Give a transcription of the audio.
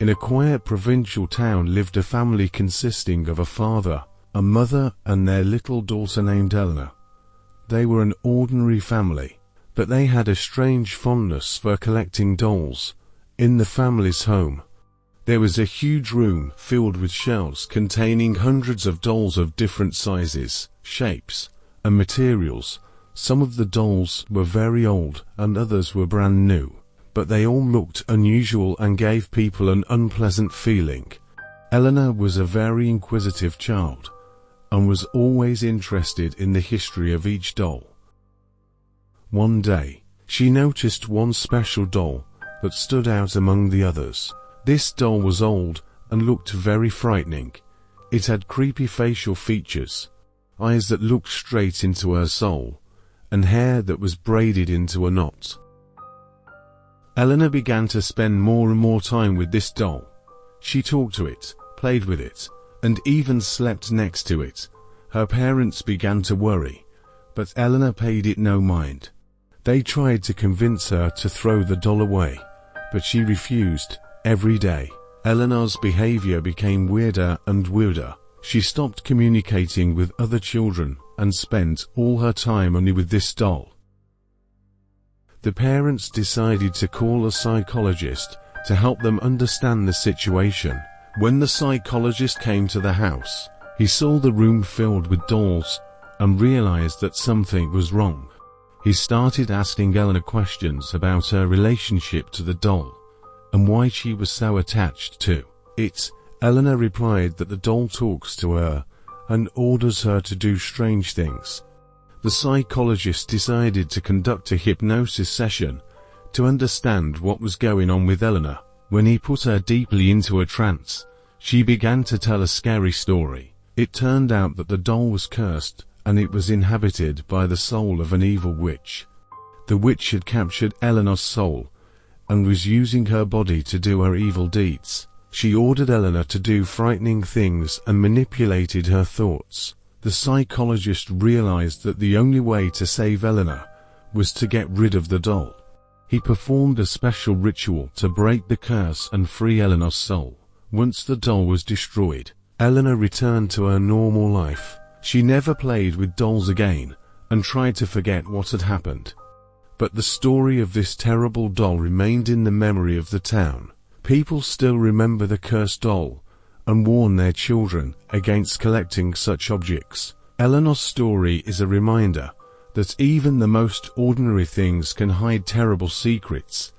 In a quiet provincial town lived a family consisting of a father, a mother, and their little daughter named Elena. They were an ordinary family, but they had a strange fondness for collecting dolls. In the family's home, there was a huge room filled with shelves containing hundreds of dolls of different sizes, shapes, and materials. Some of the dolls were very old and others were brand new, but they all looked unusual and gave people an unpleasant feeling. Elena was a very inquisitive child and was always interested in the history of each doll. One day, she noticed one special doll that stood out among the others. This doll was old and looked very frightening. It had creepy facial features, eyes that looked straight into her soul, and hair that was braided into a knot. Elena began to spend more and more time with this doll. She talked to it, played with it, and even slept next to it. Her parents began to worry, but Elena paid it no mind. They tried to convince her to throw the doll away, but she refused. Every day, Eleanor's behavior became weirder and weirder. She stopped communicating with other children and spent all her time only with this doll. The parents decided to call a psychologist to help them understand the situation. When the psychologist came to the house, he saw the room filled with dolls and realized that something was wrong. He started asking Elena questions about her relationship to the doll and why she was so attached to it. Elena replied that the doll talks to her and orders her to do strange things. The psychologist decided to conduct a hypnosis session to understand what was going on with Elena. When he put her deeply into a trance, she began to tell a scary story. It turned out that the doll was cursed and it was inhabited by the soul of an evil witch. The witch had captured Eleanor's soul and was using her body to do her evil deeds. She ordered Elena to do frightening things and manipulated her thoughts. The psychologist realized that the only way to save Elena was to get rid of the doll. He performed a special ritual to break the curse and free Eleanor's soul. Once the doll was destroyed, Elena returned to her normal life. She never played with dolls again and tried to forget what had happened. But the story of this terrible doll remained in the memory of the town. People still remember the cursed doll and warn their children against collecting such objects. Eleanor's story is a reminder that even the most ordinary things can hide terrible secrets.